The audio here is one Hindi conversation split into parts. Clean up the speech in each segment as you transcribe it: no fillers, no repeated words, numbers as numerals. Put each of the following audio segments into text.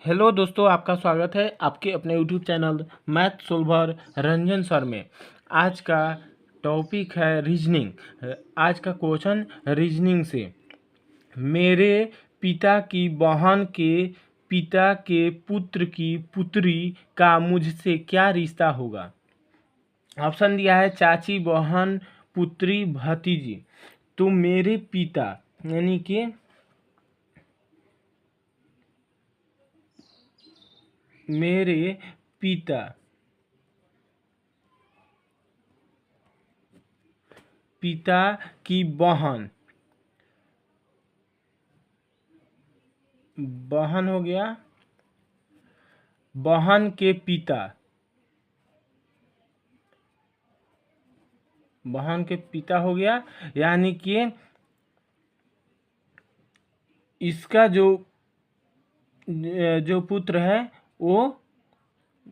हेलो दोस्तों, आपका स्वागत है आपके अपने YouTube channel math solver Ranjan sir में। आज का टॉपिक है रीजनिंग। आज का क्वेश्चन रीजनिंग से, मेरे पिता की बहन के पिता के पुत्र की पुत्री का मुझसे क्या रिश्ता होगा। ऑप्शन दिया है चाची, बहन, पुत्री, भतीजी। तो मेरे पिता यानी कि मेरे पिता पिता की बहन हो गया, बहन के पिता, बहन के पिता हो गया, यानी कि इसका जो पुत्र है वो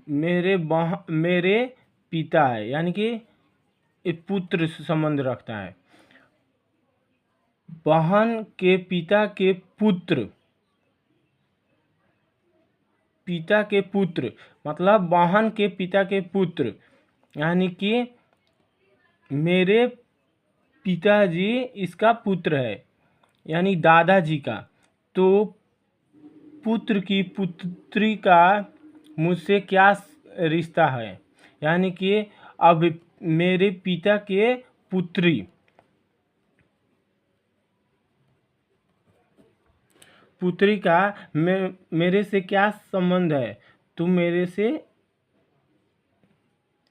मेरे पिता है, यानी कि एक पुत्र से संबंध रखता है। बहन के पिता के पुत्र मतलब बहन के पिता के पुत्र, यानी कि मेरे पिताजी इसका पुत्र है, यानी दादाजी का। तो पुत्र की पुत्री का मुझसे क्या रिश्ता है, यानी कि अब मेरे पिता के पुत्री का मेरे से क्या संबंध है। तो मेरे से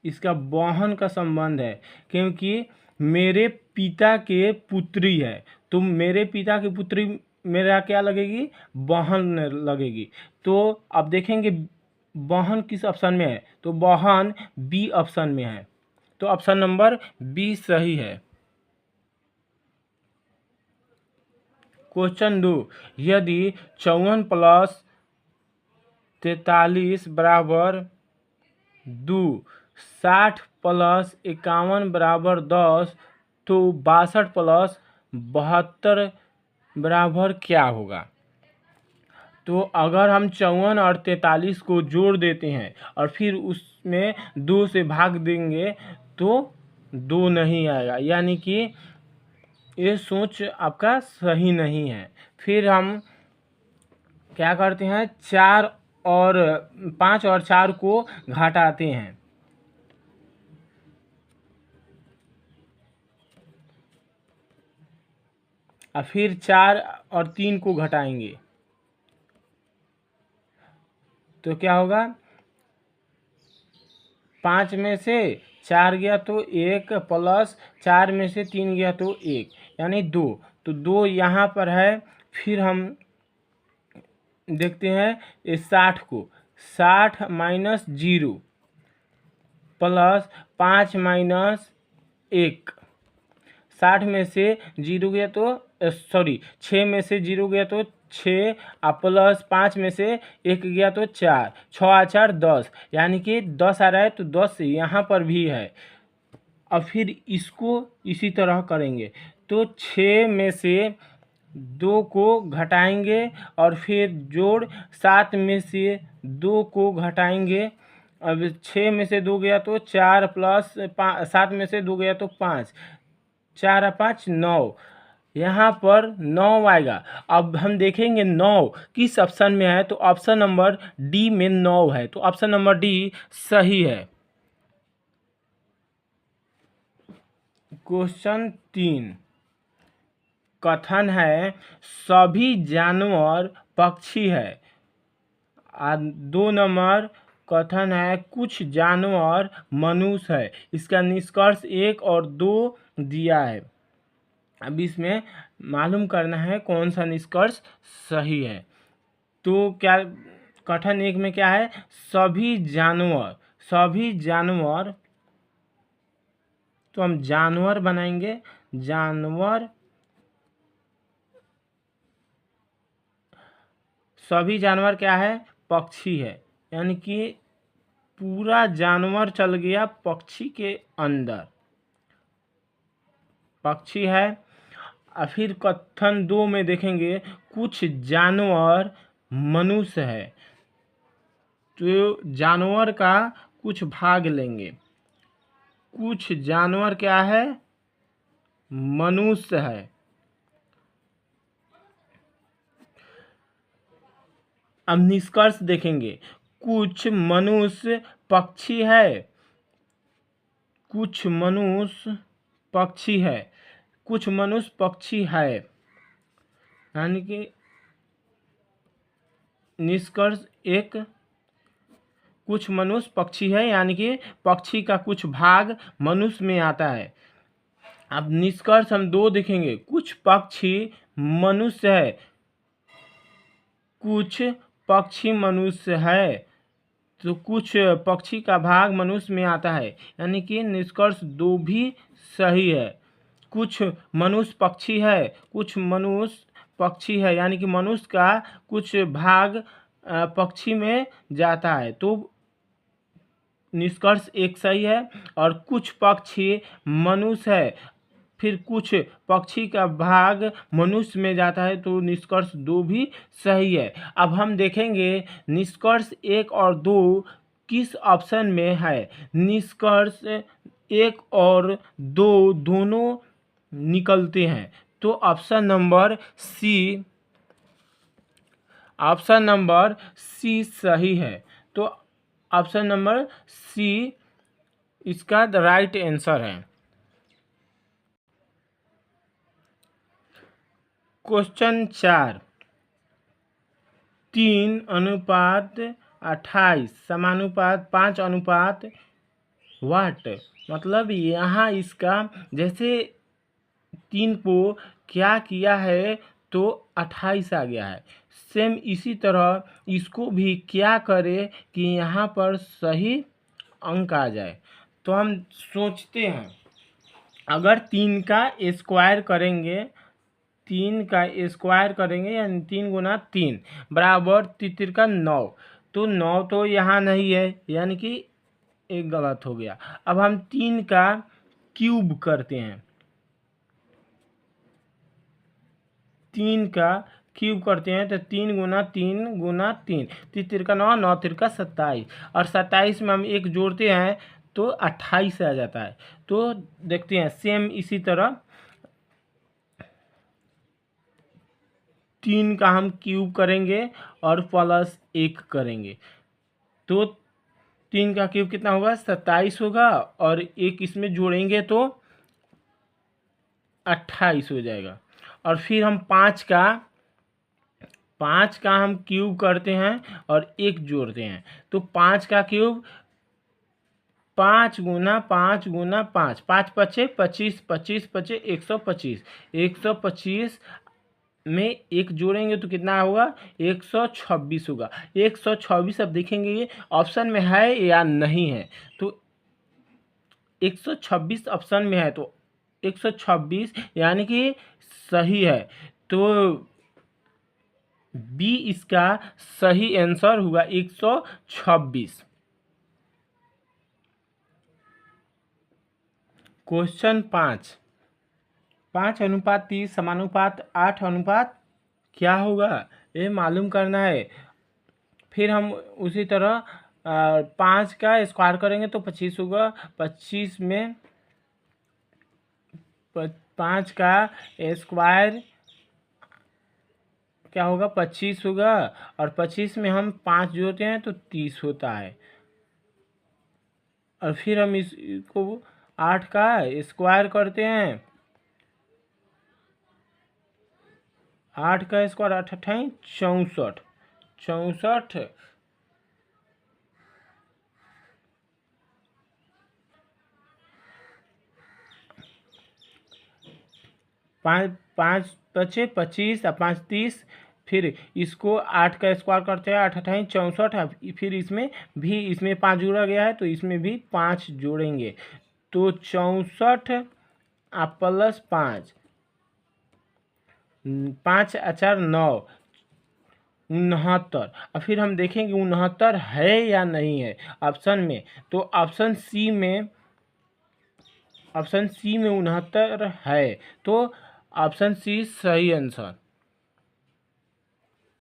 इसका बहन का संबंध है, क्योंकि मेरे पिता के पुत्री है। तो मेरे पिता की पुत्री मेरा क्या लगेगी, बहन लगेगी। तो अब देखेंगे बहन किस ऑप्शन में है, तो बहन बी ऑप्शन में है। तो ऑप्शन नंबर बी सही है। क्वेश्चन 2, यदि 54 प्लस 43 बराबर 2, 60 प्लस 51 बराबर 10, तो 62 प्लस 72 बराबर क्या होगा। तो अगर हम 54 और 43 को जोड़ देते हैं और फिर उसमें 2 से भाग देंगे तो 2 नहीं आएगा, यानी कि ये सोच आपका सही नहीं है। फिर हम क्या करते हैं, 5 और 4 को घटाते हैं, और फिर 4 और 3 को घटाएंगे तो क्या होगा, 5 में से 4 गया तो 1, प्लस 4 में से 3 गया तो 1, यानी 2। तो 2 यहाँ पर है। फिर हम देखते हैं इस 60 को, 60 माइनस 0 प्लस 5 माइनस 1, 60 में से 0 गया तो 6 में से 0 गया तो 6, और प्लस 5 में से 1 गया तो 4, 6 4 10, यानी कि 10 आ रहा है। तो 10 यहाँ पर भी है। अब फिर इसको इसी तरह करेंगे, तो 6 में से 2 को घटाएंगे और फिर जोड़ 7 में से 2 को घटाएंगे। अब 6 में से 2 गया तो 4, प्लस 7 में से 2 गया तो 5, 4 और 5 9, यहाँ पर 9 आएगा। अब हम देखेंगे 9 किस ऑप्शन में है, तो ऑप्शन नंबर डी में 9 है। तो ऑप्शन नंबर डी सही है। क्वेश्चन 3, कथन है सभी जानवर पक्षी है। 2 नंबर कथन है कुछ जानवर मनुष्य है। इसका निष्कर्ष 1 और 2 दिया है। अब इसमें मालूम करना है कौन सा निष्कर्ष सही है। तो क्या कथन 1 में क्या है, सभी जानवर, तो हम जानवर बनाएंगे, जानवर, सभी जानवर क्या है, पक्षी है, यानी कि पूरा जानवर चल गया पक्षी के अंदर, पक्षी है। और फिर कथन 2 में देखेंगे कुछ जानवर मनुष्य है। तो जानवर का कुछ भाग लेंगे। कुछ जानवर क्या है? मनुष्य है। अब निष्कर्ष देखेंगे। कुछ मनुष्य पक्षी है, कुछ मनुष्य पक्षी है, कुछ मनुष्य पक्षी है, यानी कि निष्कर्ष एक, कुछ मनुष्य पक्षी है यानी कि पक्षी का कुछ भाग मनुष्य में आता है। अब निष्कर्ष हम दो देखेंगे। कुछ पक्षी मनुष्य है, कुछ पक्षी मनुष्य है, तो कुछ पक्षी का भाग मनुष्य में आता है, यानी कि निष्कर्ष दो भी सही है। कुछ मनुष्य पक्षी है, कुछ मनुष्य पक्षी है, यानी कि मनुष्य का कुछ भाग पक्षी में जाता है, तो निष्कर्ष एक सही है। और कुछ पक्षी मनुष्य है, फिर कुछ पक्षी का भाग मनुष्य में जाता है, तो निष्कर्ष दो भी सही है। अब हम देखेंगे निष्कर्ष एक और दो किस ऑप्शन में है। निष्कर्ष एक और दो दोनों निकलते हैं, तो ऑप्शन नंबर सी सही है। तो ऑप्शन नंबर सी इसका द राइट आंसर है। क्वेश्चन 4, 3:28 समानुपात 5 वाट। मतलब यहाँ इसका जैसे 3 को क्या किया है तो 28 आ गया है, सेम इसी तरह इसको भी क्या करे कि यहाँ पर सही अंक आ जाए। तो हम सोचते हैं, अगर 3 का स्क्वायर करेंगे, 3 का स्क्वायर करेंगे यानी 3 गुना 3 बराबर 3 का 9, तो 9 तो यहाँ नहीं है, यानी कि एक गलत हो गया। अब हम 3 का क्यूब करते हैं, 3 का क्यूब करते हैं तो 3 गुना 3 गुना 3, 3 का 9, 9 का 27, और 27 में हम एक जोड़ते हैं तो 28 आ जाता है। तो देखते हैं सेम इसी तरह 3 का हम क्यूब करेंगे और प्लस 1 करेंगे, तो 3 का क्यूब कितना होगा? 27 होगा, और एक इसमें जोड़ेंगे तो 28 हो जाएगा। और फिर हम 5 का हम क्यूब करते हैं और 1 जोड़ते हैं, तो 5 का क्यूब 5 गुना 5 गुना 5, 5 पचे 25, 25 पचे 125, 125 में 1 जोड़ेंगे तो कितना होगा? 126 होगा। 126 अब देखेंगे ये ऑप्शन में है या नहीं है, तो 126 ऑप्शन में है, तो 126 यानी कि सही है, तो बी इसका सही आंसर हुआ 126। क्वेश्चन 5:30 समानुपात 8 क्या होगा ये मालूम करना है। फिर हम उसी तरह 5 का स्क्वायर करेंगे तो 25 होगा, 25 में 5 का स्क्वायर क्या होगा? 25 होगा, और 25 में हम 5 जोड़ते हैं तो 30 होता है। और फिर हम इसको 8 का स्क्वायर करते हैं, 8 का स्क्वायर 8 अठाई 64, 64 5 बचे 25 और 5 30, फिर इसको 8 का स्क्वायर करते हैं, 8 अठाई 64, फिर इसमें भी 5 जोड़ा गया है तो इसमें भी 5 जोड़ेंगे, तो 64 प्लस 5, 5 4 9, 69। और फिर हम देखेंगे 69 है या नहीं है ऑप्शन में, तो ऑप्शन सी में 69 है, तो ऑप्शन सी सही आंसर।